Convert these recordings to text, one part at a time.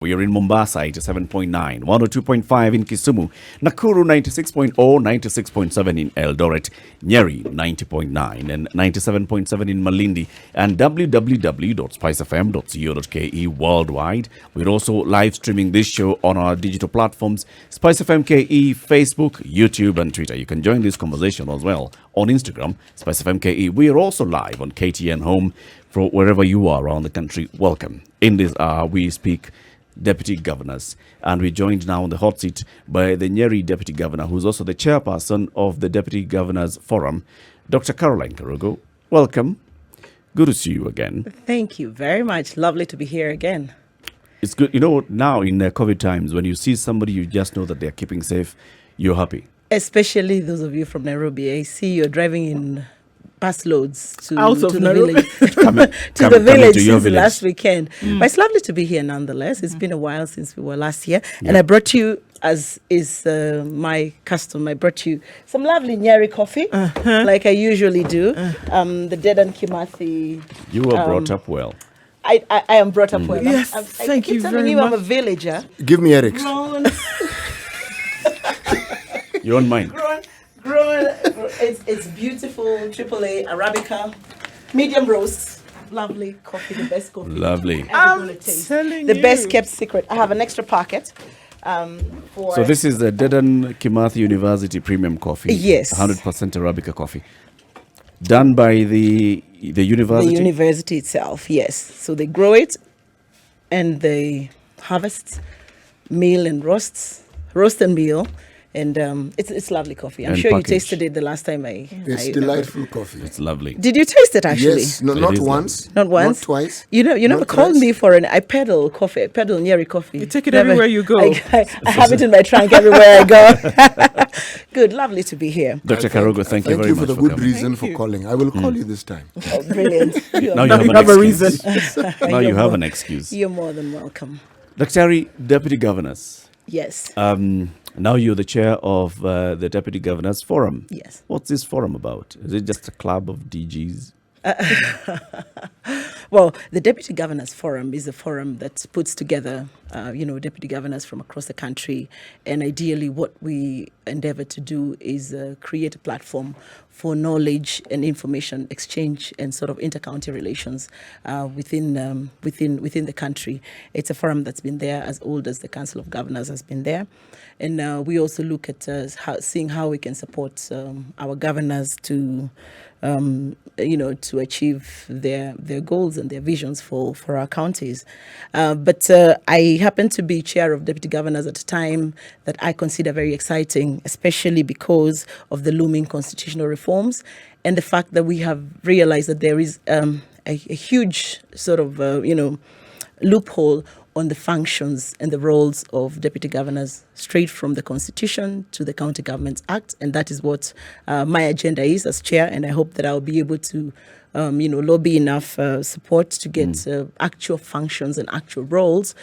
We are in Mombasa, 87.9, 102.5 in Kisumu, Nakuru 96.0, 96.7 in Eldoret, Nyeri 90.9 and 97.7 in Malindi, and www.spicefm.co.ke worldwide. We're also live streaming this show on our digital platforms, Spice FM KE, Facebook, YouTube, and Twitter. You can join this conversation as well on Instagram, Spice FM KE. We are also live on KTN Home for wherever you are around the country. Welcome. In this hour, we speak deputy governors, and we're joined now on the hot seat by the Nyeri deputy governor, who's also the chairperson of the Deputy Governors Forum, Dr. Caroline Karugu. Welcome. Good to see you again. Thank you very much. Lovely to be here again. It's good. You know, now in COVID times, when you see somebody, you just know that they're keeping safe, you're happy. Especially those of you from Nairobi. I see you're driving in bus loads to the village, to the village since last weekend. But it's lovely to be here nonetheless. It's been a while since we were last here. And I brought you, as is my custom, I brought you some lovely Nyeri coffee, like I usually do. The Dedan Kimathi. You were brought up well. I am brought up well. Yes, thank you very much. I'm a villager. Give me Eric's. You don't mind? It's beautiful, AAA Arabica, medium roast, lovely coffee, the best coffee. Lovely. I'm telling you. The best kept secret. I have an extra packet. So this is the Dedan Kimathi University Premium Coffee. Yes. 100% Arabica coffee. Done by the university? The university itself, yes. So they grow it and they harvest, mill and roast and meal. And it's lovely coffee. I'm sure you tasted it the last time It's delightful coffee. It's lovely. Did you taste it actually? Yes, not once. Not once? Not twice. You never called me for I peddle coffee. I peddle Nyeri coffee. You take it everywhere you go. I have it in my trunk everywhere I go. Good, lovely to be here. Dr. Karugu, thank you very much for the good reason for calling. I will call you this time. Oh, brilliant. Now you have a reason. Now you have an excuse. You're more than welcome. Dr. Deputy Governors. Yes. Now you're the chair of the Deputy Governors Forum. Yes. What's this forum about? Is it just a club of DGs? Well, the Deputy Governors Forum is a forum that puts together, deputy governors from across the country. And ideally, what we endeavor to do is create a platform for knowledge and information exchange and sort of inter-county relations within the country. It's a forum that's been there as old as the Council of Governors has been there. And we also look at seeing how we can support our governors to achieve their goals and their visions for our counties. But I happen to be chair of deputy governors at a time that I consider very exciting, especially because of the looming constitutional reforms and the fact that we have realized that there is a huge sort of, loophole on the functions and the roles of deputy governors straight from the Constitution to the County Governments Act. And that is what my agenda is as chair. And I hope that I'll be able to, lobby enough support to get actual functions and actual roles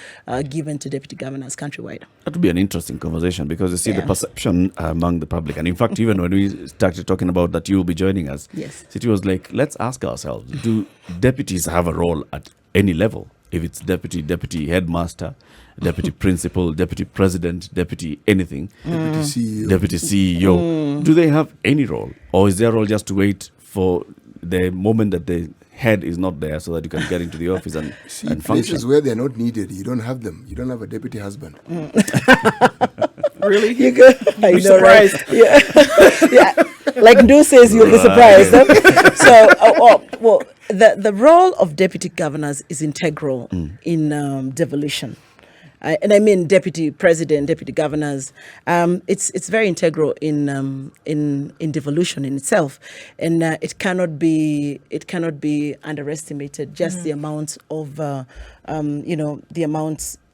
given to deputy governors countrywide. That would be an interesting conversation because you see the perception among the public. And in fact, even when we started talking about that you will be joining us, yes, it was like, let's ask ourselves, do deputies have a role at any level? If it's deputy headmaster, deputy principal, deputy president, deputy anything, deputy CEO, do they have any role? Or is their role just to wait for the moment that the head is not there so that you can get into the office and function? Places where they're not needed, you don't have them. You don't have a deputy husband. Really? You go. I know, surprised. Right? Yeah. Yeah. Like Ndu says, you'll be surprised. So, the role of deputy governors is integral in devolution. And I mean deputy president, deputy governors. It's very integral in devolution in itself, and it cannot be underestimated. Just the amount of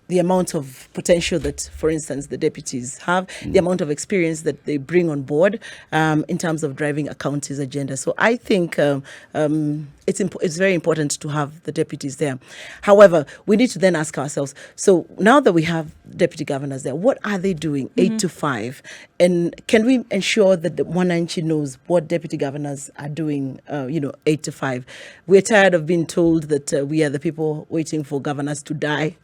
the amount of potential that, for instance, the deputies have, the amount of experience that they bring on board in terms of driving a county's agenda. So I think it's very important to have the deputies there. However, we need to then ask ourselves, so now that we have deputy governors there, what are they doing 8 to 5? And can we ensure that the Mwananchi knows what deputy governors are doing, 8 to 5? We're tired of being told that we are the people waiting for governors to die.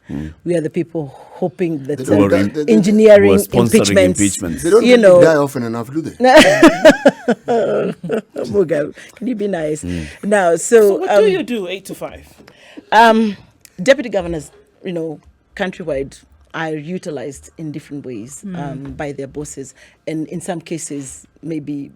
We are the people hoping that engineering impeachments. They don't really die often enough, do they? Mugabe, can you be nice? Now, so what do you do 8 to 5? Deputy governors, countrywide are utilized in different ways by their bosses, and in some cases, maybe,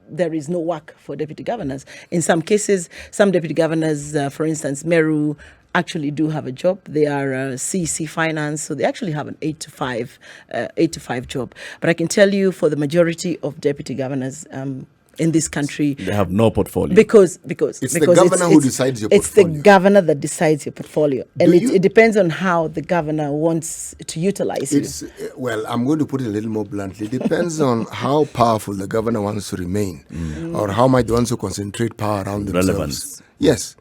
there is no work for deputy governors. In some cases, some deputy governors, for instance, Meru, actually do have a job. They are CEC finance, so they actually have an 8 to 5 job. But I can tell you, for the majority of deputy governors in this country, they have no portfolio because it's the governor who decides your portfolio. It's the governor that decides your portfolio, and it depends on how the governor wants to utilize you. Well, I'm going to put it a little more bluntly. It depends on how powerful the governor wants to remain, or how much they want to concentrate power around themselves. Relevance. Yes.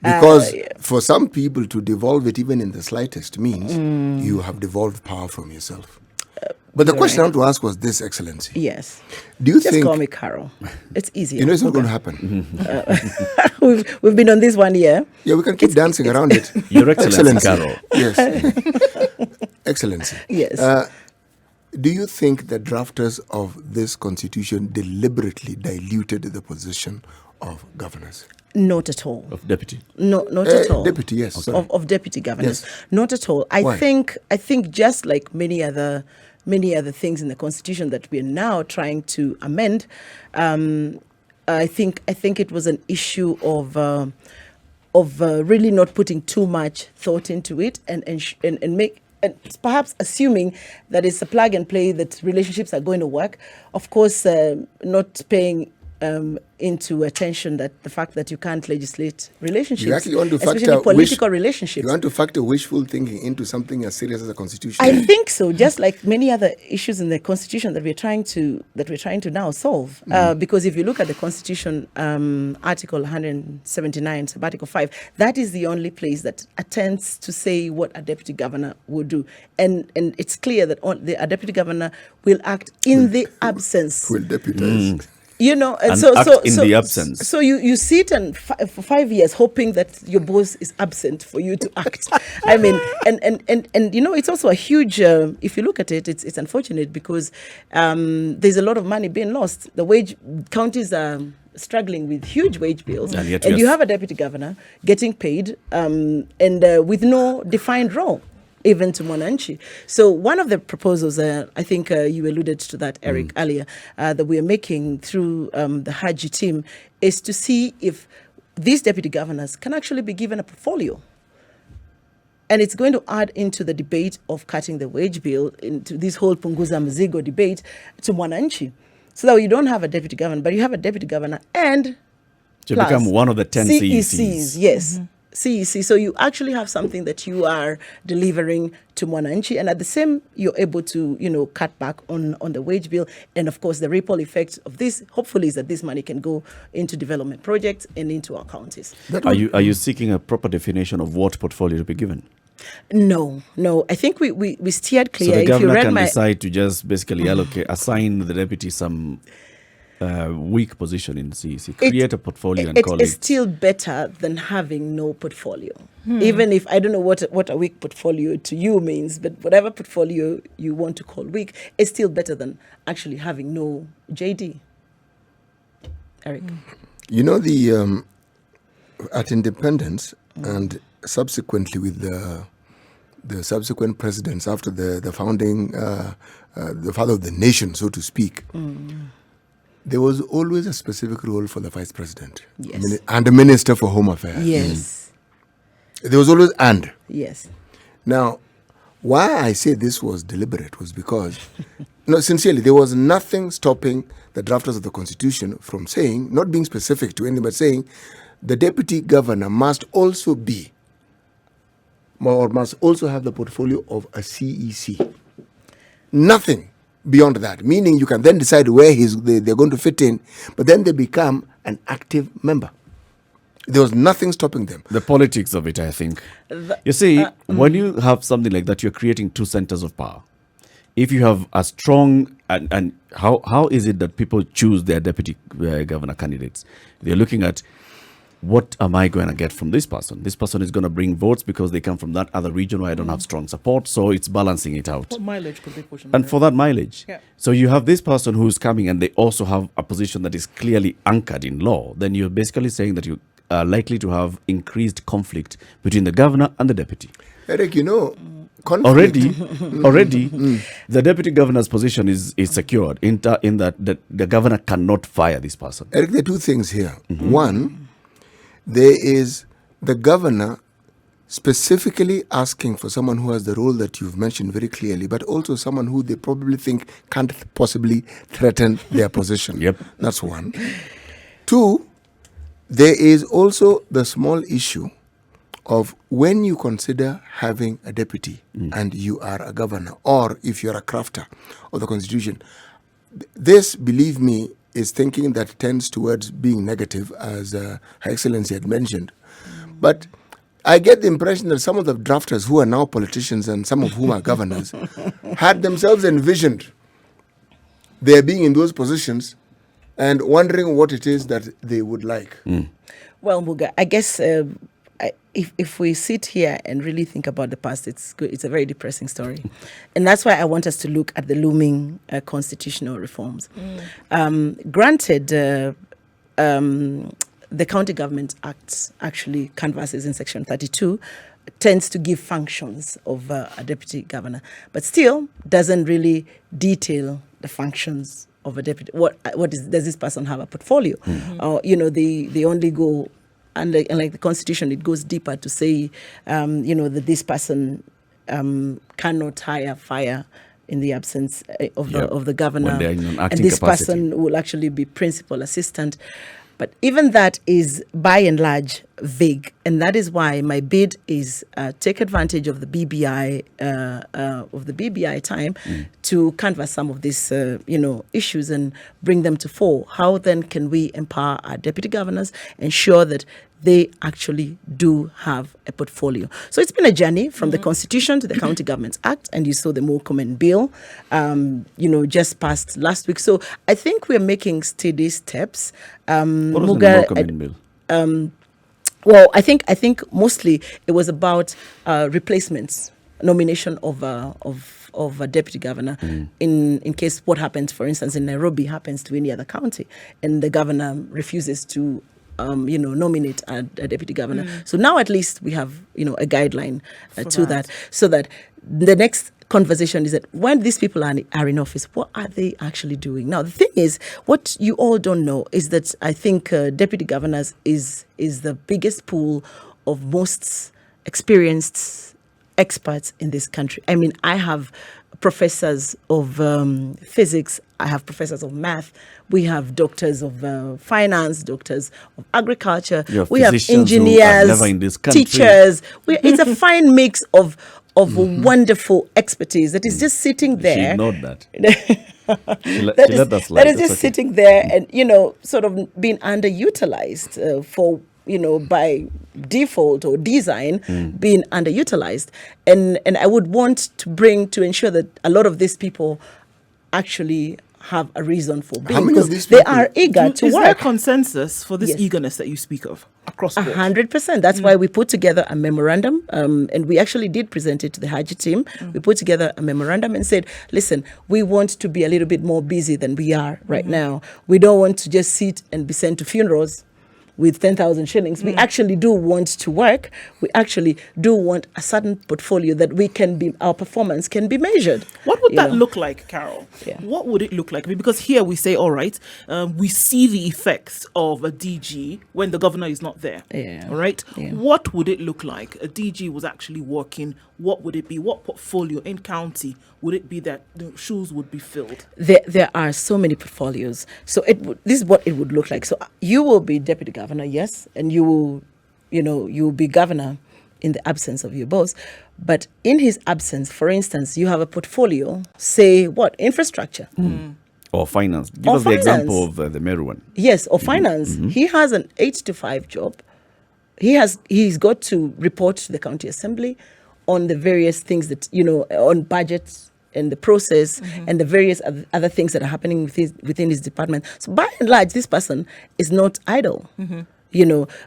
Because for some people to devolve it even in the slightest means you have devolved power from yourself. But the question I want to ask was this, Excellency. Yes. Do you Just think... call me Carol. It's easier. It's not going to happen. We've been on this 1 year. Yeah, we can keep dancing around it. Your Excellency, Carol. Yes. Excellency. Yes. Do you think the drafters of this constitution deliberately diluted the position of governors? Not at all. Of deputy? No, not at all. Deputy, yes. Okay. Of deputy governors. Yes. Not at all. Why? I think just like many other things in the constitution that we are now trying to amend, I think it was an issue of really not putting too much thought into it and perhaps assuming that it's a plug and play, that relationships are going to work. Of course, not paying into attention that the fact that you can't legislate relationships, you actually want to especially political relationships. You want to factor wishful thinking into something as serious as a constitution. I think so. Just like many other issues in the constitution that we're trying to now solve. Because if you look at the constitution, Article 179, Article 5, that is the only place that attempts to say what a deputy governor would do, and it's clear that a deputy governor will act in the absence. Will deputize. And act in the absence. So you sit for 5 years hoping that your boss is absent for you to act. I mean, and it's also a huge. If you look at it, it's unfortunate because there's a lot of money being lost. Counties are struggling with huge wage bills, and you have a deputy governor getting paid and with no defined role, even to Mwananchi. So one of the proposals, I think you alluded to that, Eric, earlier, that we are making through the Haji team is to see if these deputy governors can actually be given a portfolio. And it's going to add into the debate of cutting the wage bill, into this whole Punguza Mzigo debate to Mwananchi. So that you don't have a deputy governor, but you have a deputy governor and to become one of the 10 CECs. Yes. CEC. So you actually have something that you are delivering to Mwananchi, and at the same, you're able to, cut back on the wage bill. And of course, the ripple effect of this, hopefully, is that this money can go into development projects and into our counties. Are you seeking a proper definition of what portfolio to be given? No. I think we steered clear. So the governor can decide to just basically assign the deputy some weak position in CEC, create a portfolio and call it. It's still better than having no portfolio. Even if I don't know what a weak portfolio to you means, but whatever portfolio you want to call weak, it's still better than actually having no JD. Eric? The at independence and subsequently with the subsequent presidents after the founding, the father of the nation, so to speak, there was always a specific role for the vice president. Yes. And the minister for home affairs. Yes. There was always and. Yes. Now, why I say this was deliberate was because, sincerely, there was nothing stopping the drafters of the Constitution from saying, not being specific to anything, but saying the deputy governor must also be, or must also have the portfolio of a CEC. Nothing beyond that, meaning you can then decide where they're going to fit in, but then they become an active member. There was nothing stopping them. The politics of it, I think. You see, when you have something like that, you're creating two centers of power. If you have a strong, and how is it that people choose their deputy governor candidates? They're looking at, what am I going to get from this person? This person is going to bring votes because they come from that other region where I don't have strong support. So it's balancing it out. What mileage could they push on And there? for that mileage. Yeah. So you have this person who's coming and they also have a position that is clearly anchored in law. Then you're basically saying that you are likely to have increased conflict between the governor and the deputy. Eric, conflict. Already, the deputy governor's position is secured in that the governor cannot fire this person. Eric, there are two things here. One, there is the governor specifically asking for someone who has the role that you've mentioned very clearly, but also someone who they probably think can't possibly threaten their position. Yep. That's one. Two, there is also the small issue of when you consider having a deputy and you are a governor, or if you're a crafter of the constitution, this, believe me, is thinking that tends towards being negative, as Her Excellency had mentioned. But I get the impression that some of the drafters who are now politicians and some of whom are governors had themselves envisioned their being in those positions and wondering what it is that they would like. Well, Muga, I guess if we sit here and really think about the past, it's good. It's a very depressing story. And that's why I want us to look at the looming constitutional reforms. Granted, the County Government Act actually canvasses in Section 32, tends to give functions of a deputy governor, but still doesn't really detail the functions of a deputy. Does this person have a portfolio? They only go, like the Constitution, it goes deeper to say, that this person cannot fire in the absence of the governor, When they're in an and acting this capacity. person will actually be principal assistant. But even that is, by and large, vague, and that is why my bid is take advantage of the BBI time to canvass some of these issues and bring them to fore. How then can we empower our deputy governors, ensure that they actually do have a portfolio? So it's been a journey from the Constitution to the County Governments Act, and you saw the More Common Bill, just passed last week. So I think we're making steady steps. What was the More Common Bill? Well, I think mostly it was about replacements, nomination of a deputy governor in case what happens, for instance, in Nairobi happens to any other county, and the governor refuses to nominate a deputy governor. So now at least we have a guideline to that, so that the next conversation is that when these people are in office, what are they actually doing? Now, the thing is, what you all don't know is that I think deputy governors is the biggest pool of most experienced experts in this country. I mean, I have professors of physics, I have professors of math, we have doctors of finance, doctors of agriculture, we have engineers, never in this country. teachers. It's a fine mix of wonderful expertise that is just sitting there. She ignored that. She let us slide. That is just sitting there and, sort of being underutilized for, by default or design, being underutilized. And I would want to ensure that a lot of these people actually have a reason for being, How many of because these they people- are eager to Is work. there consensus for this Yes. eagerness that you speak of across the board? 100%. That's why we put together a memorandum, and we actually did present it to the Haji team. We put together a memorandum and said, listen, we want to be a little bit more busy than we are right now. We don't want to just sit and be sent to funerals with 10,000 shillings. We actually do want to work. We actually do want a certain portfolio that our performance can be measured. What would that know. look like, Carol? Yeah. What would it look like? I mean, because here we say, all right, we see the effects of a DG when the governor is not there. Yeah. All right. Yeah. What would it look like? A DG was actually working. What would it be? What portfolio in county would it be that the shoes would be filled? There are so many portfolios. So this is what it would look like. So you will be deputy governor, yes, and you will be governor in the absence of your boss. But in his absence, for instance, you have a portfolio, say infrastructure. Or finance. Give Or us the finance. example of the Meru one. Yes, or finance. He has an 8 to 5 job, he's got to report to the county assembly on the various things that, on budgets and the process and the various other things that are happening within his department. So by and large, this person is not idle,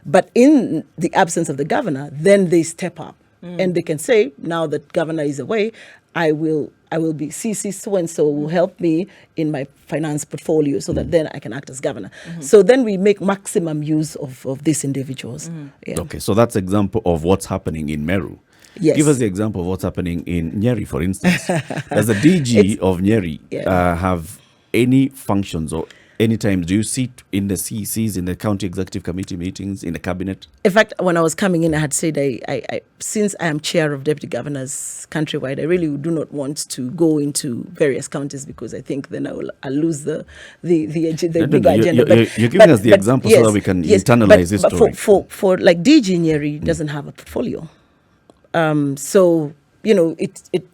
but in the absence of the governor, then they step up and they can say, now that governor is away, I will be CC so-and-so will help me in my finance portfolio so that then I can act as governor. So then we make maximum use of these individuals. Yeah. Okay, so that's example of what's happening in Meru. Yes. Give us the example of what's happening in Nyeri, for instance. Does the DG of Nyeri have any functions, or any times do you sit in the CCs, in the county executive committee meetings, in the cabinet? In fact, when I was coming in, I had said, I since I am chair of deputy governors countrywide, I really do not want to go into various counties because I think then I'll lose the bigger agenda. You're giving us the example so that we can internalize this story. But for like DG Nyeri doesn't have a portfolio. So, it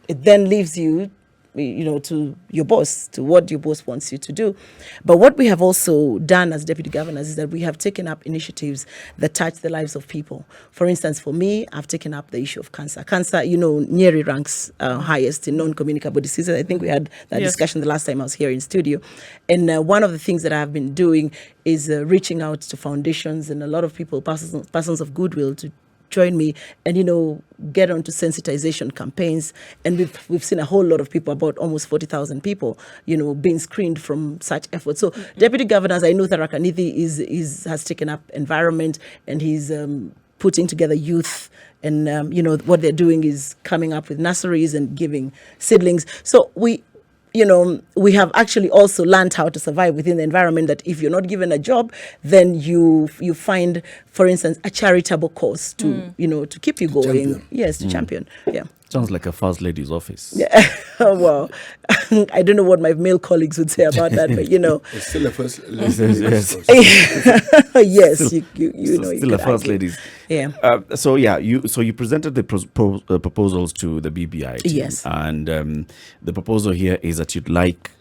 then leaves you, to your boss, to what your boss wants you to do. But what we have also done as deputy governors is that we have taken up initiatives that touch the lives of people. For instance, for me, I've taken up the issue of cancer. Cancer, Nyeri ranks highest in non-communicable diseases. I think we had that discussion the last time I was here in studio. And one of the things that I've been doing is reaching out to foundations and a lot of people, persons of goodwill, to join me and get onto sensitization campaigns, and we've seen a whole lot of people, about almost 40,000 people being screened from such efforts. So deputy governors, I know Tharaka Nithi has taken up environment, and he's putting together youth, and what they're doing is coming up with nurseries and giving seedlings. So we have actually also learned how to survive within the environment, that if you're not given a job, then you find, for instance, a charitable cause to, to keep you going. Champion. Yes, to champion. Yeah. Sounds like a first lady's office. Yeah. Well, I don't know what my male colleagues would say about that, but It's still a first. Yes, Still a first ladies. Yeah. So you presented the proposals to the BBI team. Yes. And the proposal here is that you'd like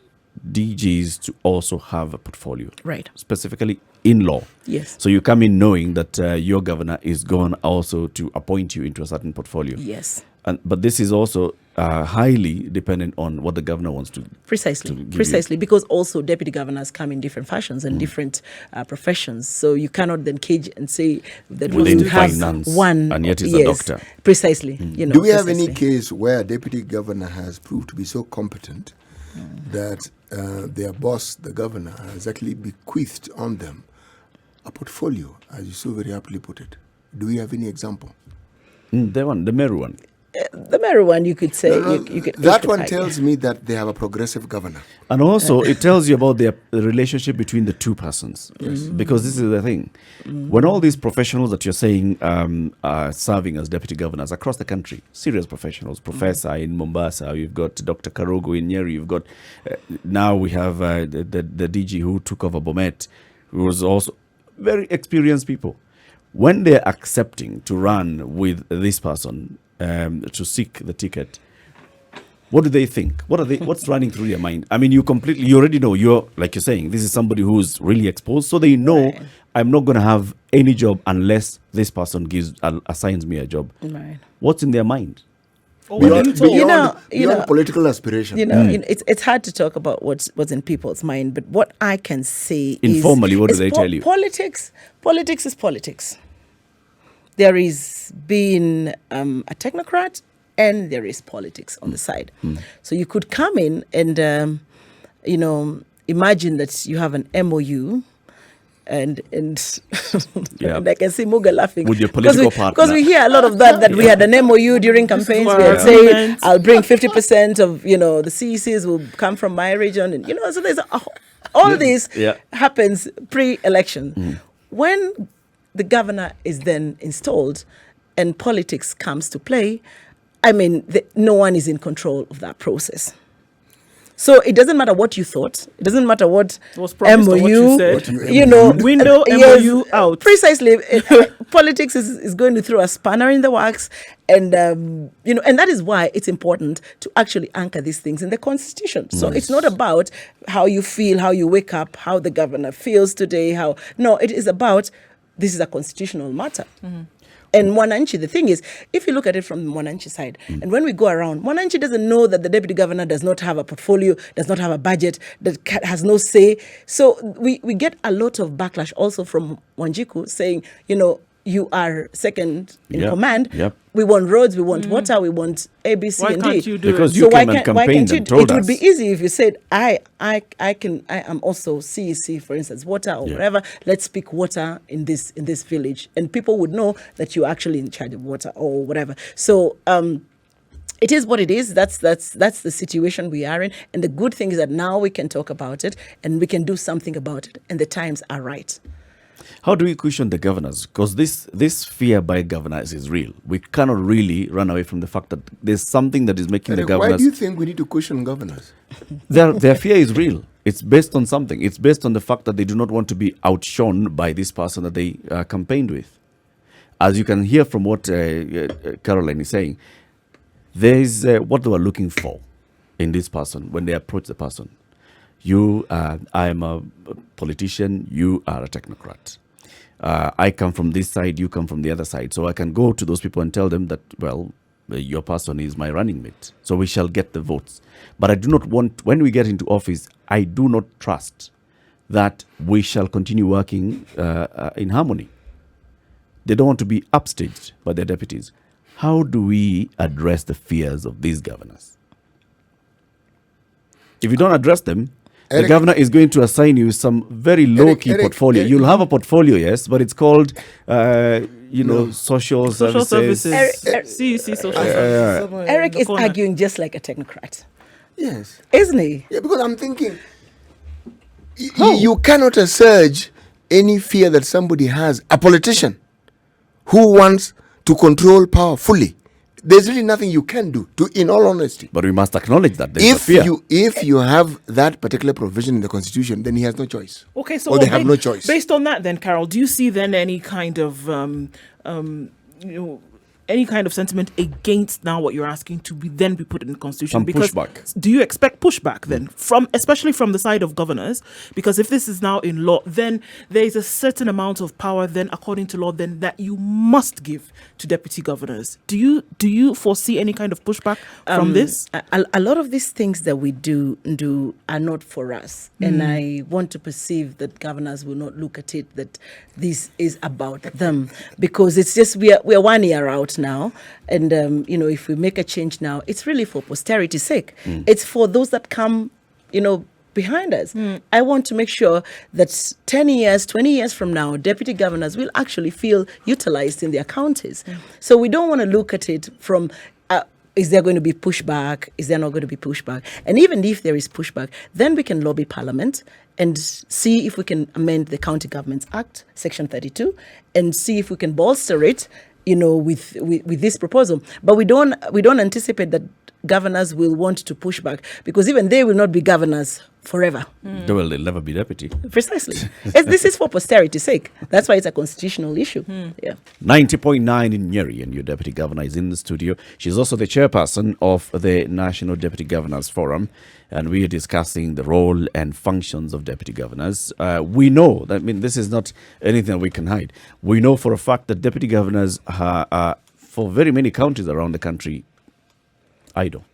DGs to also have a portfolio. Right. Specifically in law. Yes. So you come in knowing that your governor is going also to appoint you into a certain portfolio. Yes. But this is also highly dependent on what the governor wants to. Precisely, because also deputy governors come in different fashions and different professions. So you cannot then cage and say that Within we have finance, one, and yet he's a doctor. Precisely. Do we have any case where a deputy governor has proved to be so competent that their boss, the governor, has actually bequeathed on them a portfolio, as you so very aptly put it? Do we have any example? The Meru one. The Meru one, you could say. That one tells me that they have a progressive governor. And also, it tells you about the relationship between the two persons. Yes. Because this is the thing. When all these professionals that you're saying are serving as deputy governors across the country, serious professionals, Professor in Mombasa, you've got Dr. Karugu in Nyeri, you've got, now we have the DG who took over Bomet, who was also very experienced people. When they're accepting to run with this person, to seek the ticket, what do they think? What's running through their mind? I mean, you already know, like you're saying, this is somebody who's really exposed, so they know, right, I'm not going to have any job unless this person assigns me a job. Right. What's in their mind? Beyond political aspiration. It's hard to talk about what's in people's mind, but what I can say informally, what do they tell you? Politics is politics. There is being a technocrat, and there is politics on the side. So you could come in and imagine that you have an MOU. And and I can see Muga laughing with your political partner, because we hear a lot of that we had an MOU during campaigns. We had said I'll bring 50% of the CECs will come from my region, and so there's all this happens pre-election. When the governor is then installed and politics comes to play, I mean, no one is in control of that process. So it doesn't matter what you thought. It doesn't matter what MOU, window MOU out. Precisely, politics is going to throw a spanner in the works, and and that is why it's important to actually anchor these things in the Constitution. So it's not about how you feel, how you wake up, how the governor feels today. It is about this is a constitutional matter. And Mwananchi, the thing is, if you look at it from the Mwananchi side, and when we go around, Mwananchi doesn't know that the deputy governor does not have a portfolio, does not have a budget, that has no say. So we get a lot of backlash also from Wanjiku saying, you are second in command. Yep. We want roads, we want water, we want A, B, C, Why and can't D. you do Because it? you So came and campaigned and told it would be us. easy if you said, I am also CEC, for instance, water or whatever. Let's speak water in this village, and people would know that you're actually in charge of water or whatever. So it is what it is. That's the situation we are in. And the good thing is that now we can talk about it and we can do something about it. And the times are right. How do we cushion the governors? Because this fear by governors is real. We cannot really run away from the fact that there's something that is making the Why governors... do you think we need to cushion governors? Their fear is real. It's based on something. It's based on the fact that they do not want to be outshone by this person that they campaigned with. As you can hear from what Caroline is saying, there is what they were looking for in this person when they approach the person. I am a politician, you are a technocrat. I come from this side, you come from the other side. So I can go to those people and tell them that, well, your person is my running mate. So we shall get the votes. But I do not want, when we get into office, I do not trust that we shall continue working in harmony. They don't want to be upstaged by their deputies. How do we address the fears of these governors? If you don't address them, Eric, the governor is going to assign you some very low-key portfolio. You'll have a portfolio, yes, but it's called, social services. CEC social services. Eric is arguing just like a technocrat, Yes. isn't he? Yeah, because I'm thinking, you cannot assuage any fear that somebody has, a politician who wants to control power fully. There's really nothing you can do, in all honesty. But we must acknowledge that there's a fear. If you have that particular provision in the Constitution, then he has no choice. Okay, so or they have no choice. Based on that, then, Carol, do you see then any kind of any kind of sentiment against now what you're asking to be put in the Constitution? Some because pushback. Do you expect pushback then, especially from the side of governors? Because if this is now in law, then there is a certain amount of power then, according to law, then that you must give to deputy governors. Do you foresee any kind of pushback from this? A lot of these things that we do are not for us, and I want to perceive that governors will not look at it that this is about them, because it's just we are 1 year out now, and if we make a change now, it's really for posterity's sake. It's for those that come behind us. I want to make sure that 10 years, 20 years from now, deputy governors will actually feel utilized in their counties. So we don't want to look at it from is there going to be pushback? Is there not going to be pushback? And even if there is pushback, then we can lobby Parliament and see if we can amend the County Governments Act, Section 32, and see if we can bolster it, with this proposal. But we don't anticipate that governors will want to push back, because even they will not be governors forever. They'll never be deputy. Precisely. This is for posterity's sake. That's why it's a constitutional issue. Yeah. 90.9 in Nyeri, and your deputy governor is in the studio. She's also the chairperson of the National Deputy Governors Forum, and we are discussing the role and functions of deputy governors. We know that, this is not anything that we can hide. We know for a fact that deputy governors are, for very many counties around the country, idle.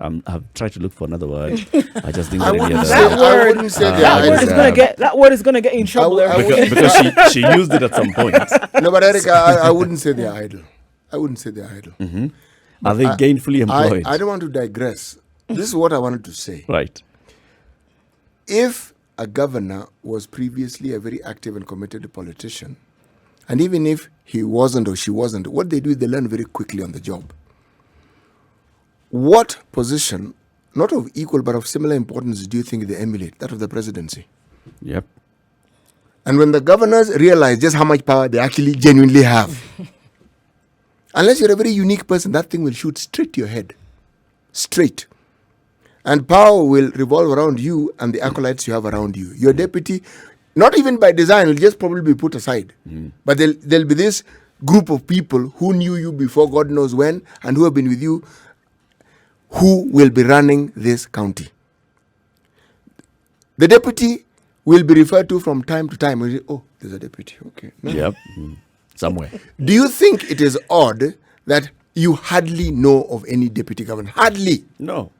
I've tried to look for another word. I just didn't get any other. I wouldn't say That word is gonna get in trouble. because she used it at some point. No, but Eric, I wouldn't say they're idle. I wouldn't say they're idle. Are they gainfully employed? I don't want to digress. This is what I wanted to say. Right. If a governor was previously a very active and committed politician, and even if he wasn't or she wasn't, what they do is they learn very quickly on the job. What position, not of equal but of similar importance, do you think they emulate? That of the presidency. Yep. And when the governors realize just how much power they actually genuinely have, unless you're a very unique person, that thing will shoot straight to your head. Straight. And power will revolve around you and the acolytes you have around you. Your deputy, not even by design, will just probably be put aside. But there'll be this group of people who knew you before God knows when and who have been with you, who will be running this county. The deputy will be referred to from time to time. We say, oh, there's a deputy. Okay. No. Yep. Somewhere. Do you think it is odd that you hardly know of any deputy governor? Hardly. No.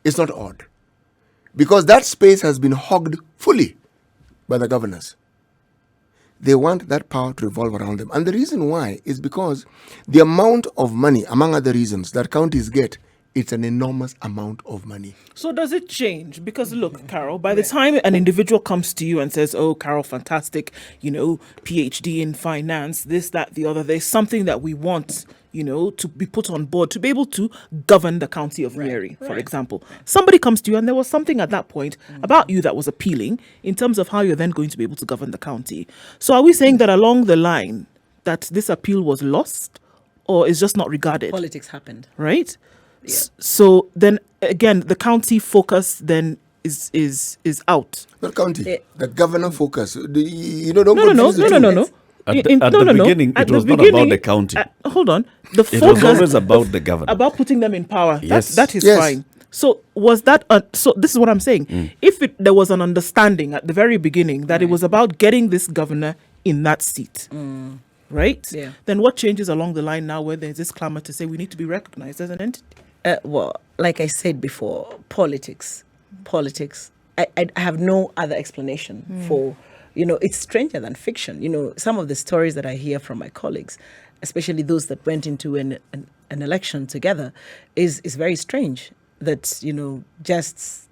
It's not odd. Because that space has been hogged fully by the governors. They want that power to revolve around them. And the reason why is because the amount of money, among other reasons, that counties get, it's an enormous amount of money. So does it change? Because look, Carol, by the time an individual comes to you and says, oh, Carol, fantastic, PhD in finance, this, that, the other, there's something that we want, to be put on board, to be able to govern the county of Nyeri, for example. Somebody comes to you and there was something at that point about you that was appealing in terms of how you're then going to be able to govern the county. So are we saying that along the line that this appeal was lost or is just not regarded? Politics happened. Right? Yeah. So then again, the county focus then is out. Not county. The governor focus. Don't No. confuse the two. At the beginning, it was not about the county. Hold on. The It was focus always about the governor. about putting them in power. Yes. That is Yes. fine. So was that? So this is what I'm saying. If there was an understanding at the very beginning that it was about getting this governor in that seat, right? Yeah. Then what changes along the line now, where there's this clamor to say we need to be recognized as an entity? Well, like I said before, politics. I have no other explanation for, it's stranger than fiction. Some of the stories that I hear from my colleagues, especially those that went into an election together, is very strange. That, just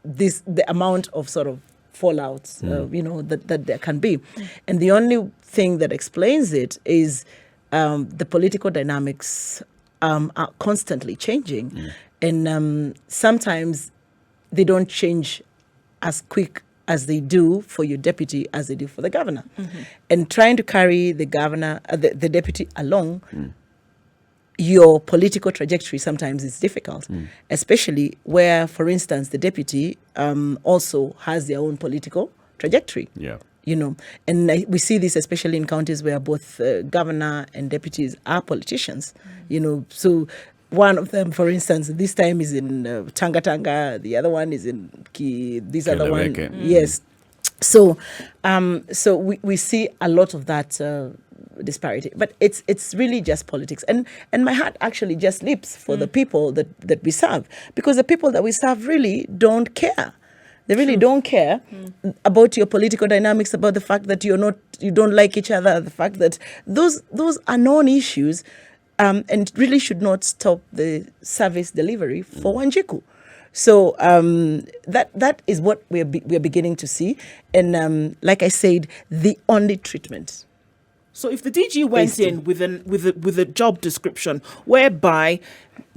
the amount of sort of fallouts, that there can be. And the only thing that explains it is the political dynamics are constantly changing. And sometimes they don't change as quick as they do for your deputy as they do for the governor. And trying to carry the governor, the deputy along, your political trajectory sometimes is difficult, especially where, for instance, the deputy also has their own political trajectory. Yeah. And we see this especially in counties where both governor and deputies are politicians. So one of them, for instance, this time is in Tanga, the other one is in this other one. Yes. So we see a lot of that disparity, but it's really just politics, and my heart actually just leaps for the people that we serve, because the people that we serve really don't care. They really don't care about your political dynamics, about the fact that you don't like each other, the fact that those are known issues, and really should not stop the service delivery for Wanjiku. So that is what we are beginning to see, and like I said, the only treatment. So if the DG went in with a job description whereby,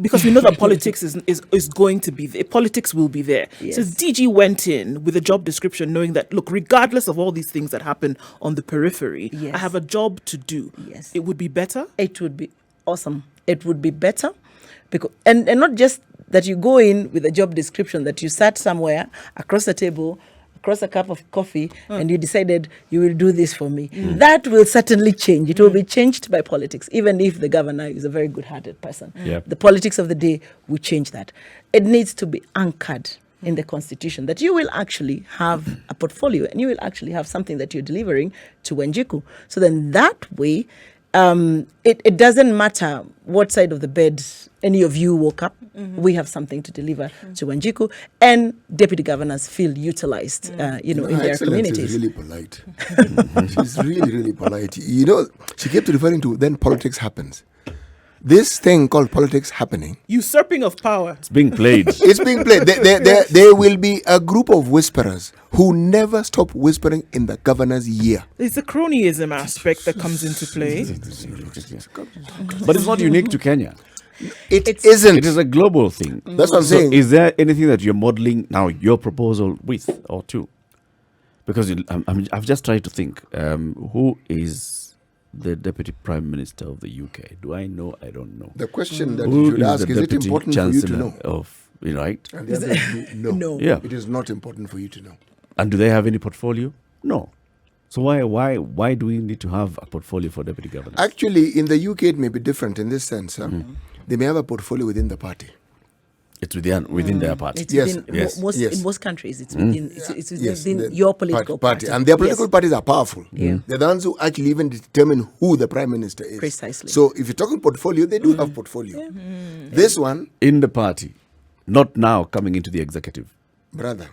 because we know that politics is going to be there, politics will be there. Yes. So if DG went in with a job description knowing that, look, regardless of all these things that happen on the periphery, Yes. I have a job to do. Yes. It would be better. It would be awesome. It would be better, because and not just that you go in with a job description, that you sat somewhere across the table, across a cup of coffee, and you decided you will do this for me. That will certainly change. It will be changed by politics, even if the governor is a very good-hearted person. Yep. The politics of the day will change that. It needs to be anchored in the constitution, that you will actually have a portfolio and you will actually have something that you're delivering to Wanjiku. So then that way, it doesn't matter what side of the bed any of you woke up, we have something to deliver to Wanjiku, and deputy governors feel utilized, in their communities. Is really polite. She's really, really polite. She kept referring to then politics happens. This thing called politics happening. Usurping of power. It's being played. It's being played. There will be a group of whisperers who never stop whispering in the governor's ear. It's a cronyism aspect that comes into play. But it's not unique to Kenya. It isn't. It is a global thing. That's what I'm So saying. is there anything that you're modeling now your proposal with or to? Because I've just tried to think, who is the Deputy Prime Minister of the UK? Do I know? I don't know. The question that Who you should is ask, the is it Deputy important for you to Chancellor know? of, right? And the answer is no. No. Yeah. It is not important for you to know. And do they have any portfolio? No. So why do we need to have a portfolio for deputy governors? Actually, in the UK, it may be different in this sense. They may have a portfolio within the party. It's within their party. It's Yes. within, Yes. Yes. In most countries, it's within, it's Yes, within the your political party. And their political Yes. parties are powerful. Yeah. They're the ones who actually even determine who the prime minister is. Precisely. So if you're talking portfolio, they do have portfolio. This one, In the party, not now coming into the executive. brother,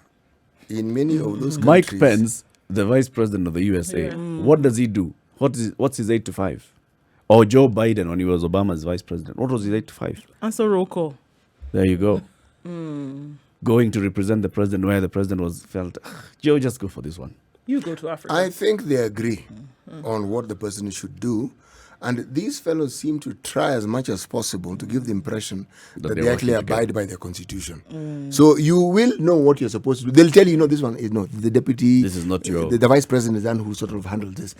in many of those Mike countries, Pence, the vice president of the USA, what does he do? What's his 8 to 5? Or Joe Biden when he was Obama's vice president, what was his 8 to 5? Answer roll call. There you go. Going to represent the president where the president felt, Joe, just go for this one. You go to Africa. I think they agree on what the person should do. And these fellows seem to try as much as possible to give the impression that they're they actually working abide by their constitution. So you will know what you're supposed to do. They'll tell you, no, this one is not. The deputy, This is not your- the vice president is the one who sort of handles this.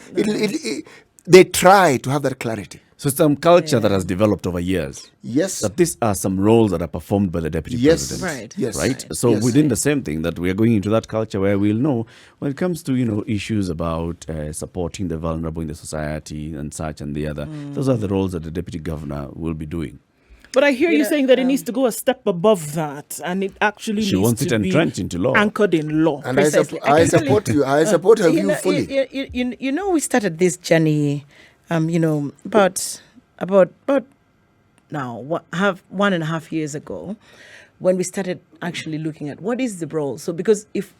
They try to have that clarity. So some culture that has developed over years. Yes. That these are some roles that are performed by the deputy Yes. president. Right. Yes. Right? So Yes. within the same thing that we are going into that culture where we'll know when it comes to, issues about supporting the vulnerable in the society and such and the other, those are the roles that the deputy governor will be doing. But I hear you Yeah, saying that it needs to go a step above that, and it actually She needs wants to it be entrenched into law. anchored in law. And Precisely. I can tell support you. I support her view fully. We started this journey, about now 1.5 years ago, when we started actually looking at what is the role. So because if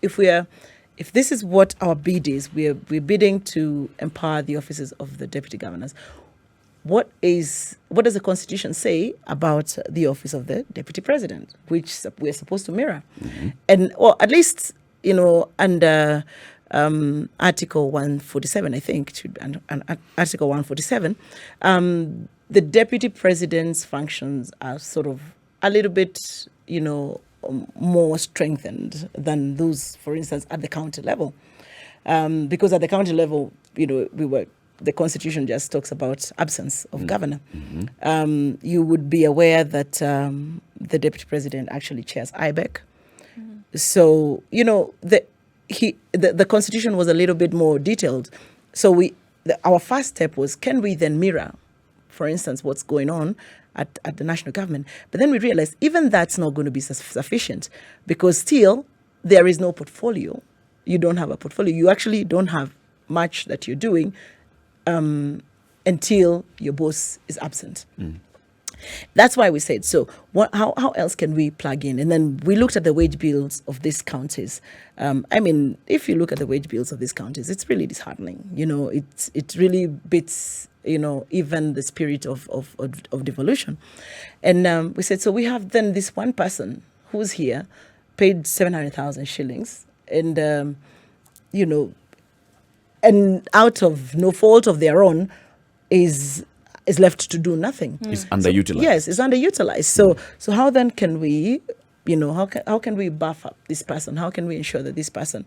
this is what our bid is, we're bidding to empower the offices of the deputy governors. What does the Constitution say about the office of the deputy president, which we're supposed to mirror, or at least under Article 147, I think, Article 147, the deputy president's functions are sort of a little bit, more strengthened than those, for instance, at the county level, because at the county level, the Constitution just talks about absence of governor. You would be aware that the deputy president actually chairs IBEC. So, the Constitution was a little bit more detailed. So our first step was, can we then mirror, for instance, what's going on at the national government? But then we realized even that's not going to be sufficient, because still there is no portfolio. You don't have a portfolio. You actually don't have much that you're doing until your boss is absent. That's why we said, so how else can we plug in? And then we looked at the wage bills of these counties. If you look at the wage bills of these counties, it's really disheartening. It really beats, even the spirit of devolution. And we said, so we have then this one person who's here, paid 700,000 shillings, and, and out of no fault of their own, is left to do nothing. It's underutilized. Yes, it's underutilized. So how then can we, how can we buff up this person? How can we ensure that this person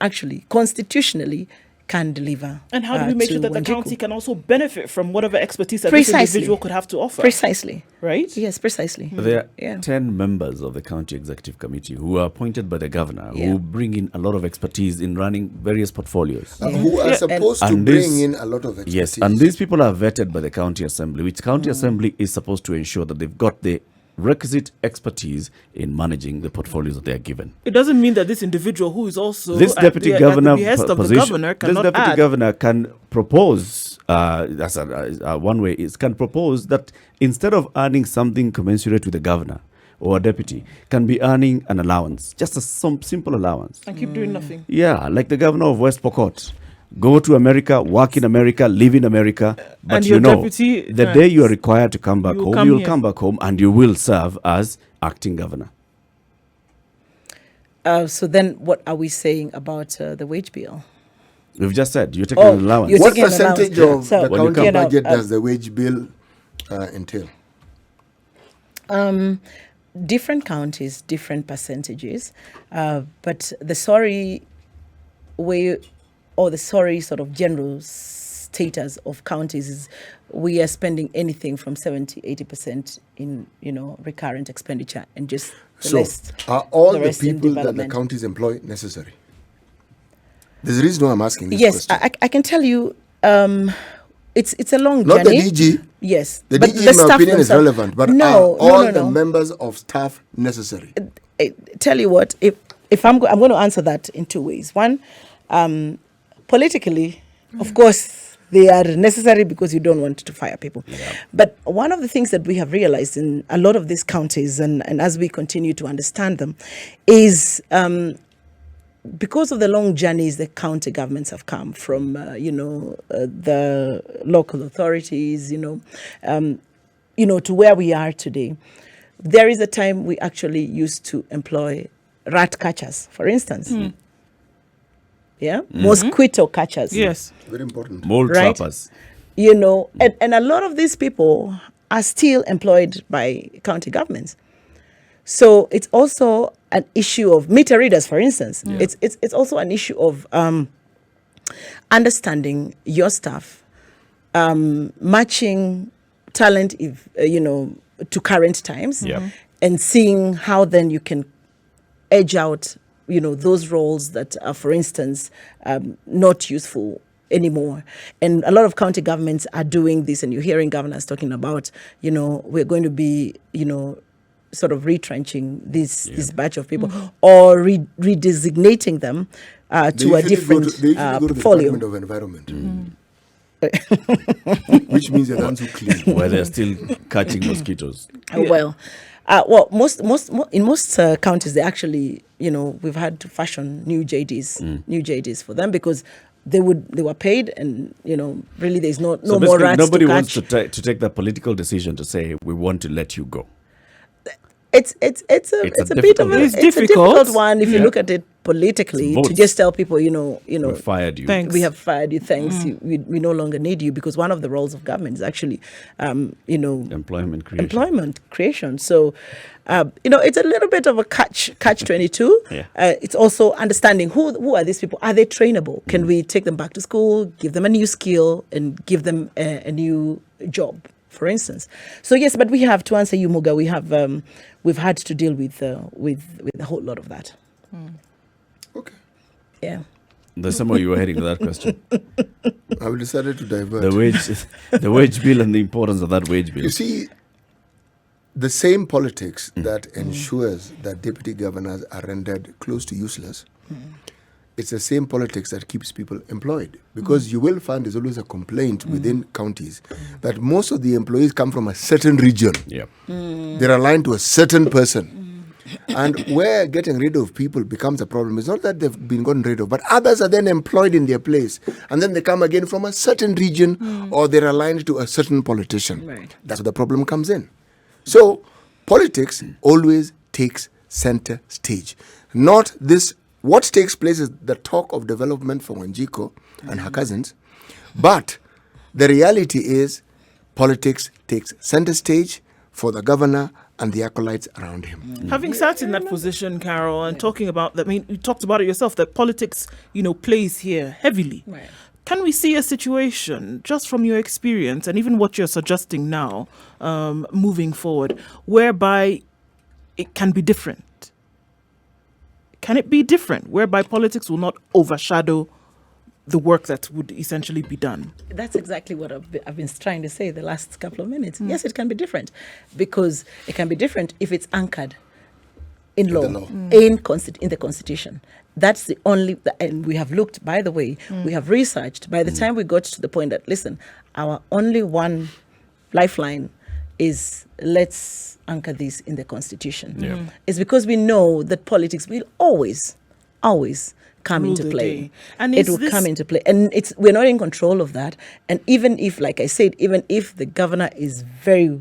actually constitutionally can deliver? And how do we make to sure that the Wanjiku? county can also benefit from whatever expertise that this Precisely. individual could have to offer? Precisely. Right? Yes, precisely. There Yeah. are 10 members of the county executive committee who are appointed by the governor, Yeah. who bring in a lot of expertise in running various portfolios. Who are supposed to And bring this- in a lot of expertise. Yes, and these people are vetted by the county assembly, which county assembly is supposed to ensure that they've got the requisite expertise in managing the portfolios that they are given. It doesn't mean that this individual who is also This deputy at governor the behest of the position, governor this cannot deputy add. governor can propose, that's one way, is can propose that instead of earning something commensurate with the governor or a deputy, can be earning an allowance, just some simple allowance. and keep doing nothing. Yeah, like the governor of West Pokot. Go to America, work in America, live in America. But And your deputy, the day you are required to come back you will home, come you will here. come back home and you will serve as acting governor. So then what are we saying about the wage bill? We've just said you're taking an allowance. you're What taking an percentage allowance. of So, the When you county come- budget does the wage bill entail? Different counties, different percentages, but the sorry way, or the sorry sort of general status of counties is we are spending anything from 70-80% in recurrent expenditure, and just the So rest, are all the rest in people that the development. counties employ necessary? There's a reason why I'm asking this Yes, question. I can tell you, it's a long Not the journey. DG, Yes, The but DE, the in my staff opinion, is themselves- relevant, but no, are all no, the no. members of staff necessary? I tell you what, if I'm going to answer that in two ways. One, politically, of course, they are necessary because you don't want to fire people. But one of the things that we have realized in a lot of these counties, and as we continue to understand them, is because of the long journeys the county governments have come from, the local authorities, to where we are today. There is a time we actually used to employ rat catchers, for instance. Yeah, mosquito catchers. Yes. Very important. Mole Right. trappers. And a lot of these people are still employed by county governments. So it's also an issue of meter readers, for instance. It's also an issue of understanding your staff, matching talent, if to current times, and seeing how then you can edge out, those roles that are, for instance, not useful anymore. And a lot of county governments are doing this, and you're hearing governors talking about, we're going to be, sort of retrenching this batch of people, or redesignating them to a different They usually go to the portfolio. Department of Environment. Which means they're the ones who clean. Where they're still catching mosquitoes. In most counties, they actually, we've had to fashion new JDs for them, because they were paid, and really there's no So more basically, rats nobody to wants catch. to take the political decision to say we want to let you go. It's a bit of difficult- a, It's it's a difficult. difficult one if you look at it politically, It's to votes. just tell people, We fired you. Thanks. we have fired you, thanks, we no longer need you, because one of the roles of government is actually, Employment creation. employment creation. So, it's a little bit of a catch 22. Yeah. It's also understanding who are these people? Are they trainable? Can we take them back to school, give them a new skill, and give them a new job, for instance? So yes, but we have, to answer you, Muga, we've had to deal with a whole lot of that. Okay. Yeah. There's somewhere you were heading with that question. I will decided to divert. The wage bill and the importance of that wage bill. You see, the same politics that ensures that deputy governors are rendered close to useless, it's the same politics that keeps people employed. Because you will find there's always a complaint within counties that most of the employees come from a certain region. Yeah. They're aligned to a certain person. And where getting rid of people becomes a problem, it's not that they've been gotten rid of, but others are then employed in their place. And then they come again from a certain region, or they're aligned to a certain politician. Right. That's where the problem comes in. So politics always takes center stage. Not this, what takes place is the talk of development for Wanjiko and her cousins. But the reality is politics takes center stage for the governor and the acolytes around him. Having sat in that position, Carol, and talking about that, I mean, you talked about it yourself, that politics, plays here heavily. Right. Can we see a situation, just from your experience and even what you're suggesting now, moving forward, whereby it can be different? Can it be different, whereby politics will not overshadow the work that would essentially be done? That's exactly what I've been trying to say the last couple of minutes. Yes, it can be different, because it can be different if it's anchored in law, in the Constitution. That's the only, and we have looked, by the way, we have researched. By the time we got to the point that, listen, our only one lifeline is, let's anchor this in the Constitution. Yeah. It's because we know that politics will always come Rule into the play. day. And it is will this- come into play, and we're not in control of that. And even if, like I said, even if the governor is very,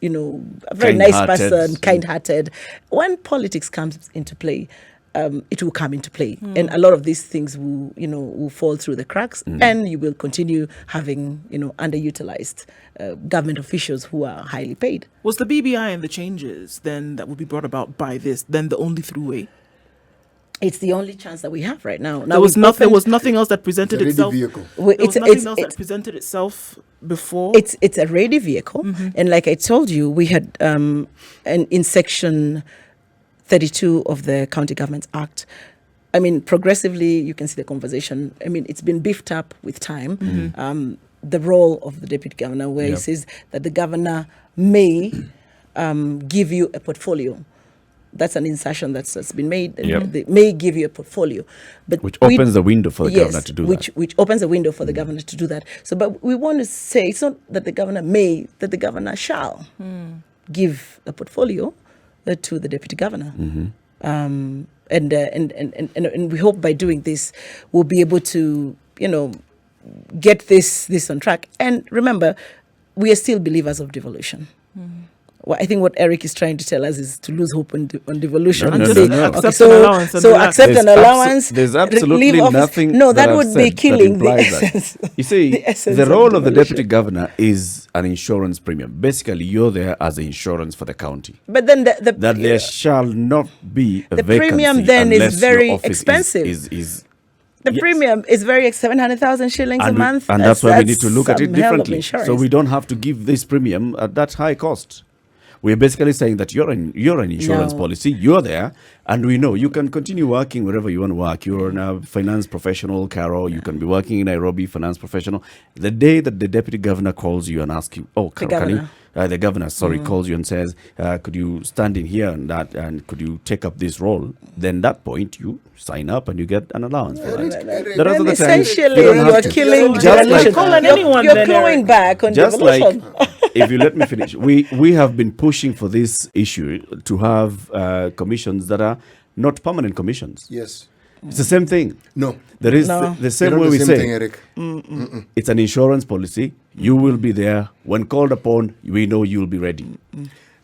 a very nice Kind-hearted. person, kind-hearted, when politics comes into play, it will come into play, and a lot of these things will fall through the cracks, and you will continue having underutilized government officials who are highly paid. Was the BBI and the changes then that would be brought about by this then the only through way? It's the only chance that we have right now. There was nothing else that presented It's a ready itself. vehicle. There was It's nothing else that presented itself before. it's a ready vehicle, and like I told you, we had in section 32 of the County Governments Act. I mean, progressively, you can see the conversation. I mean, it's been beefed up with time. the role of the deputy governor, where he says that the governor may give you a portfolio. That's an insertion that's been made. They may give you a portfolio, but which opens the window for the governor to do that. Which opens the window for the governor to do that. So, but we want to say it's not that the governor may, that the governor shall give a portfolio to the deputy governor. And we hope by doing this we'll be able to, get this on track. And remember, we are still believers of devolution. Well, I think what Eric is trying to tell us is to lose hope on devolution. No. Accept an allowance. So accept an allowance. There's absolutely nothing. No, that would I've be said killing the implies that. essence. You see, the role of the deputy governor is an insurance premium. Basically, you're there as insurance for the county. But then that there shall not be a the vacancy premium then unless is very your office expensive. The premium is very 700,000 shillings a month. And that's why we need to look at it some hell of differently. insurance. So we don't have to give this premium at that high cost. We're basically saying that you're an insurance policy, you're there, and we know you can continue working wherever you want to work. You're a finance professional, Carol, you can be working in Nairobi, finance professional. The day that the deputy governor calls you and asks you, the governor calls you and says, could you stand in here and that, and could you take up this role? Then that point, you sign up and you get an allowance for that. The rest of the time, essentially, you don't have you're to. killing Just like- devolution. You're going back on Just devolution. like, if you let me finish, we have been pushing for this issue to have commissions that are not permanent commissions. Yes. It's the same thing. No. There is the same way we say thing, Eric. it's an insurance policy. You will be there. When called upon, we know you'll be ready.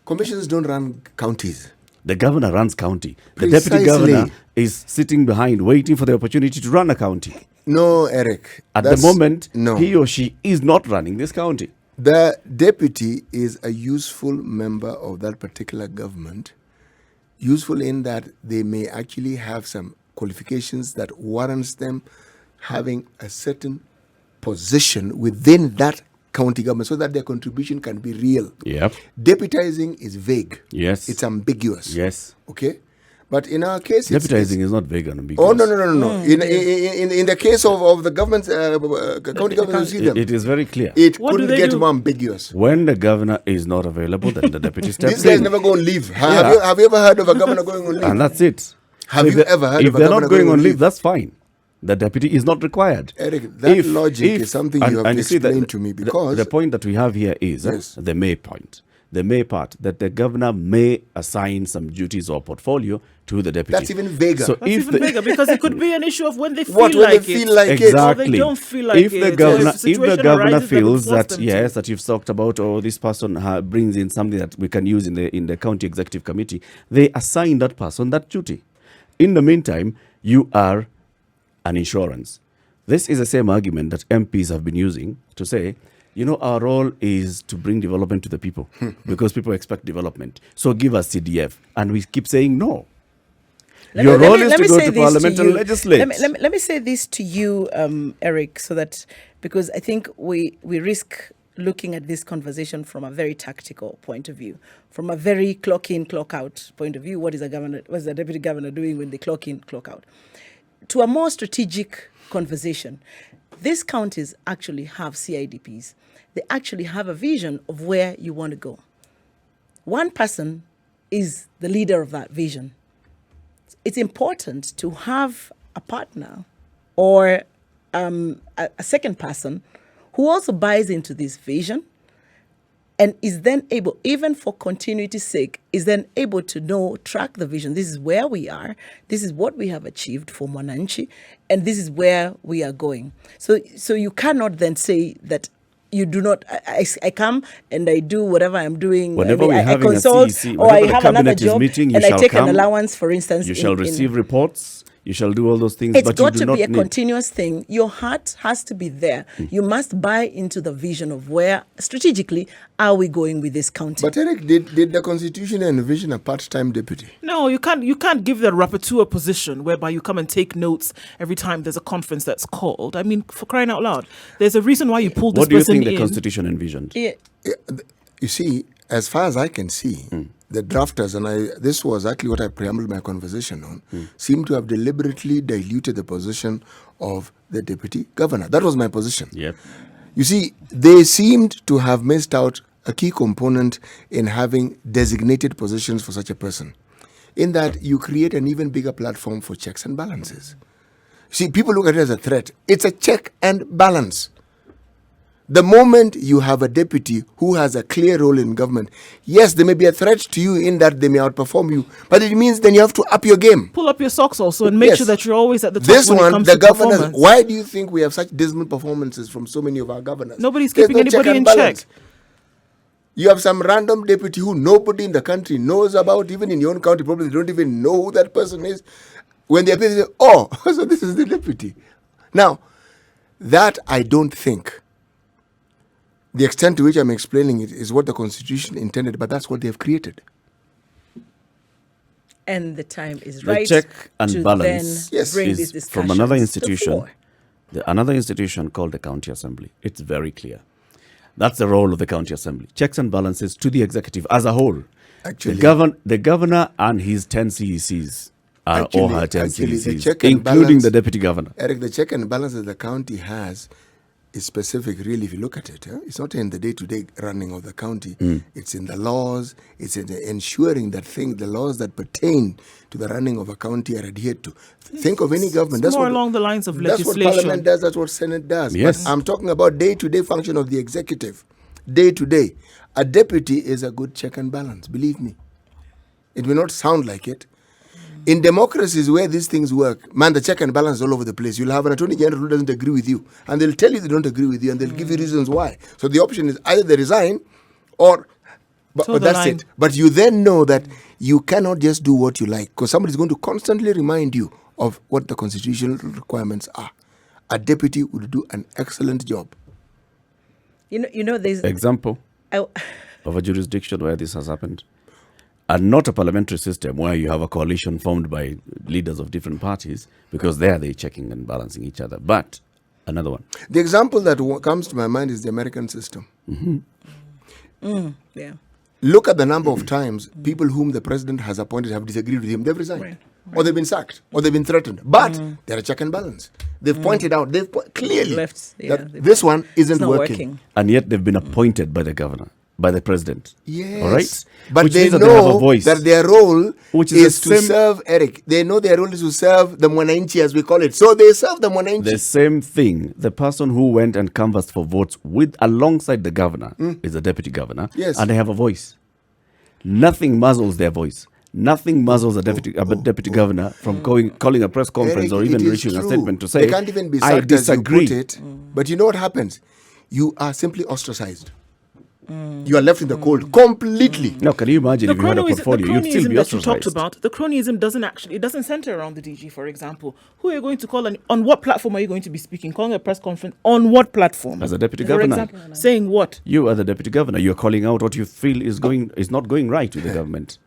Commissions don't run counties. The governor runs county. The Precisely. deputy governor is sitting behind, waiting for the opportunity to run a county. No, Eric. At the moment, no. he or she is not running this county. The deputy is a useful member of that particular government, useful in that they may actually have some qualifications that warrants them having a certain position within that county government so that their contribution can be real. Yep. Deputizing is vague. Yes. It's ambiguous. Yes. Okay? But in our case, Deputizing is not vague and ambiguous. Oh, no. In the case of the government's county government, It is very clear. it What do couldn't they get do? more ambiguous. When the governor is not available, then the deputy steps These guys in. never go on leave. Yeah. Have you ever heard of a governor going on leave? And that's it. Have If you they- ever heard if of a they're governor not going going on on leave, leave? that's fine. The deputy is not required. Eric, that logic is something you have to see explain to me because the point that we have here is Yes. the may point. The may part that the governor may assign some duties or portfolio to the deputy. that's even vaguer. So That's if even the, bigger because it could be an issue of when they feel What, when like they it. feel like it? exactly, Or they don't feel like if it. the Or governor, if if the the situation governor arises that would feels force that them to. yes, that you've talked about, or this person brings in something that we can use in the county executive committee, they assign that person that duty. In the meantime, you are an insurance. This is the same argument that MPs have been using to say, our role is to bring development to the people because people expect development. So give us CDF. And we keep saying no. Your role is to go to parliament and legislate. Let me say this to you, Eric, so that because I think we risk looking at this conversation from a very tactical point of view, from a very clock in, clock out point of view. What is the deputy governor doing when they clock in, clock out? To a more strategic conversation, these counties actually have CIDPs. They actually have a vision of where you want to go. One person is the leader of that vision. It's important to have a partner or a second person who also buys into this vision and is then able, even for continuity's sake, is then able to track the vision. This is where we are. This is what we have achieved for Mwananchi, and this is where we are going. So you cannot then say that you do not. I come and I do whatever I'm doing. Whenever we're I having consult, a CEC, or I whenever the have another cabinet is job, meeting, you and I shall take come, an allowance, for instance. You shall receive reports. You shall do all those things. It's but got you do to not be a need. continuous thing. Your heart has to be there. You must buy into the vision of where strategically are we going with this county. But Eric, did the Constitution envision a part-time deputy? No, you can't give the rapporteur position whereby you come and take notes every time there's a conference that's called. I mean, for crying out loud, there's a reason why you pulled this What do you person think the in. Constitution envisioned? Yeah. You see, as far as I can see, the drafters, and this was actually what I preambled my conversation on, seem to have deliberately diluted the position of the deputy governor. That was my position. Yep. You see, they seemed to have missed out a key component in having designated positions for such a person, in that you create an even bigger platform for checks and balances. See, people look at it as a threat. It's a check and balance. The moment you have a deputy who has a clear role in government, yes, they may be a threat to you in that they may outperform you, but it means then you have to up your game. Pull up your socks also and make Yes. sure that you're always at the top This when it one, comes the to governors, performance. why do you think we have such dismal performances from so many of our governors? Nobody's There's keeping no check anybody and in balance. check. You have some random deputy who nobody in the country knows about, even in your own county, probably they don't even know who that person is. When they appear, they say, oh, so this is the deputy. Now, that I don't think, the extent to which I'm explaining it is what the Constitution intended, but that's what they have created. And the time is The right check and to balance then Yes. bring is these discussions from another to institution. fore. Another institution called the County Assembly. It's very clear. That's the role of the County Assembly. Checks and balances to the executive as a whole. Actually, The governor and his 10 CECs or her 10 actually, the CECs, check and including balance- the deputy governor. Eric, the check and balance that the county has is specific, really, if you look at it. It's not in the day-to-day running of the county. It's in the laws. It's in the ensuring that the laws that pertain to the running of a county are adhered to. Think of any government. It's more along the lines of That's what legislation. Parliament does. That's what Senate does. Yes. But I'm talking about day-to-day function of the executive. Day-to-day. A deputy is a good check and balance, believe me. It may not sound like it. In democracies where these things work, man, the check and balance is all over the place. You'll have an attorney general who doesn't agree with you, and they'll tell you they don't agree with you, and they'll give you reasons why. So the option is either they resign or, but Toe the that's line. it. But you then know that you cannot just do what you like, because somebody's going to constantly remind you of what the constitutional requirements are. A deputy would do an excellent job. You know, there's Example I, of a jurisdiction where this has happened. And not a parliamentary system where you have a coalition formed by leaders of different parties, because there they're checking and balancing each other. But another one. The example that comes to my mind is the American system. yeah. Look at the number of times people whom the president has appointed have disagreed with him. They've resigned. Right. Or they've been sacked. Or they've been threatened. But they're a check and balance. They've pointed out, clearly Left, yeah, that they've- this one isn't It's not working. And yet they've been appointed by the governor, by the president. Yes. All right? But Which they means know that they have a voice. that their role Which is is the to same- serve Eric. They know their role is to serve the Mwananchi, as we call it. So they serve the Mwananchi. The same thing. The person who went and canvassed for votes alongside the governor is the deputy governor. Yes. And they have a voice. Nothing muzzles their voice. Nothing muzzles a deputy governor from calling a press conference Eric, or even it is issuing a true. statement to say, they can't even be I sacked as you disagree. put it. But you know what happens? You are simply ostracized. You are left in the cold completely. Now, can you imagine The if you had a portfolio, you'd still cronyism be that you talked ostracized. about, the cronyism doesn't center around the DG, for example. Who are you going to call, and on what platform are you going to be speaking? Calling a press conference on what platform? As a deputy For governor. example, saying what? You are the deputy governor. You're calling out what you feel is not going right with the government.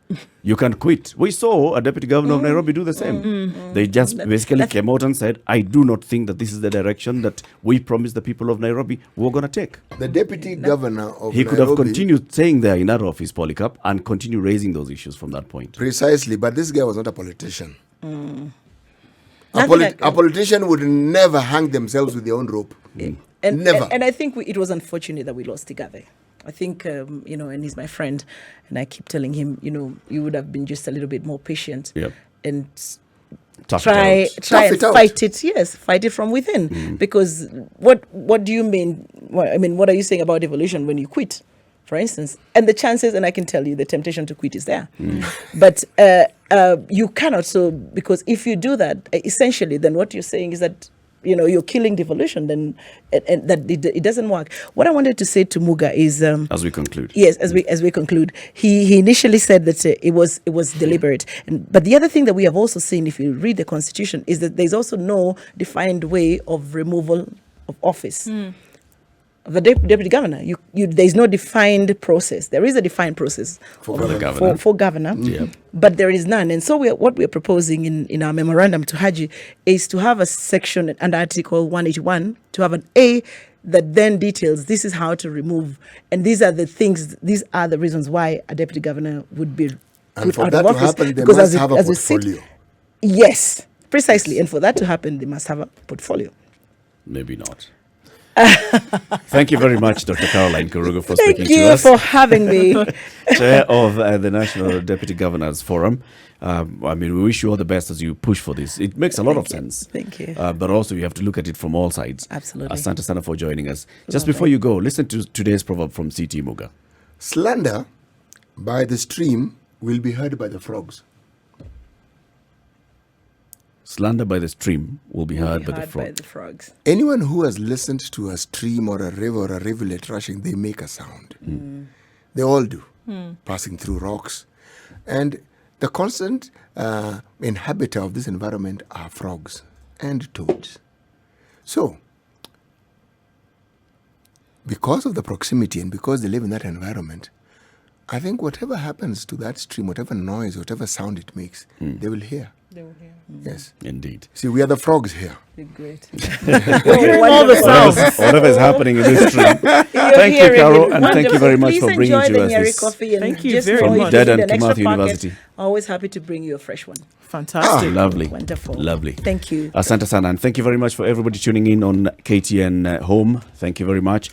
You can quit. We saw a deputy governor of Nairobi do the same. They just basically came out and said, I do not think that this is the direction that we promised the people of Nairobi we're going to take. The deputy governor of He could Nairobi, have continued staying there in that office, Polycarp, and continue raising those issues from that point. Precisely, but this guy was not a politician. Nothing A politician would never hang themselves with their own rope. Never. And I think it was unfortunate that we lost Igave. I think, and he's my friend, and I keep telling him, you would have been just a little bit more patient Yep. and Tough try it out. Tough and it out. fight it. Yes, fight it from within. Because what do you mean? What are you saying about evolution when you quit, for instance? And the chances, and I can tell you, the temptation to quit is there. But you cannot. So because if you do that, essentially, then what you're saying is that you're killing devolution. Then and that it doesn't work. What I wanted to say to Muga is, As we conclude. yes, as we conclude, he initially said that it was deliberate. But the other thing that we have also seen, if you read the Constitution, is that there's also no defined way of removal of office. Of the deputy governor, there's no defined process. There is a defined process For governor. for governor, but there is none. And so what we're proposing in our memorandum to Haji is to have a section under Article 181 to have an A that then details this is how to remove, and these are the reasons why a deputy governor would be And put for out that of to office. happen, they Because must have a as we sit- portfolio. Yes, precisely. And for that to happen, they must have a portfolio. Maybe not. Thank you very much, Dr. Caroline Karugu, for Thank speaking to you us. for having me. Chair of the National Deputy Governors Forum. I mean, we wish you all the best as you push for this. It makes a lot of sense. Thank you. But also, you have to look at it from all sides. Absolutely. Asante sana for joining us. Just before you go, listen to today's proverb from C.T. Muga. Slander by the stream will be heard by the frogs. Slander by the stream will be heard by the By frog. the frogs. Anyone who has listened to a stream or a river or a rivulet rushing, they make a sound. They all do, passing through rocks. And the constant inhabitor of this environment are frogs and toads. So, because of the proximity and because they live in that environment, I think whatever happens to that stream, whatever noise, whatever sound it makes, they will hear. They will hear. Yes. Indeed. See, we are the frogs here. Great. We're hearing all the sounds. Whatever is happening in this stream. Thank you, Carol, and thank you very much for bringing Please to enjoy us the Nyeri this. coffee. And Thank you just very for much. you to Dedan need an extra Kimathi packet, University. always happy to bring you a fresh one. Fantastic. Lovely. Wonderful. Lovely. Thank you. Asante sana, and thank you very much for everybody tuning in on KTN Home. Thank you very much.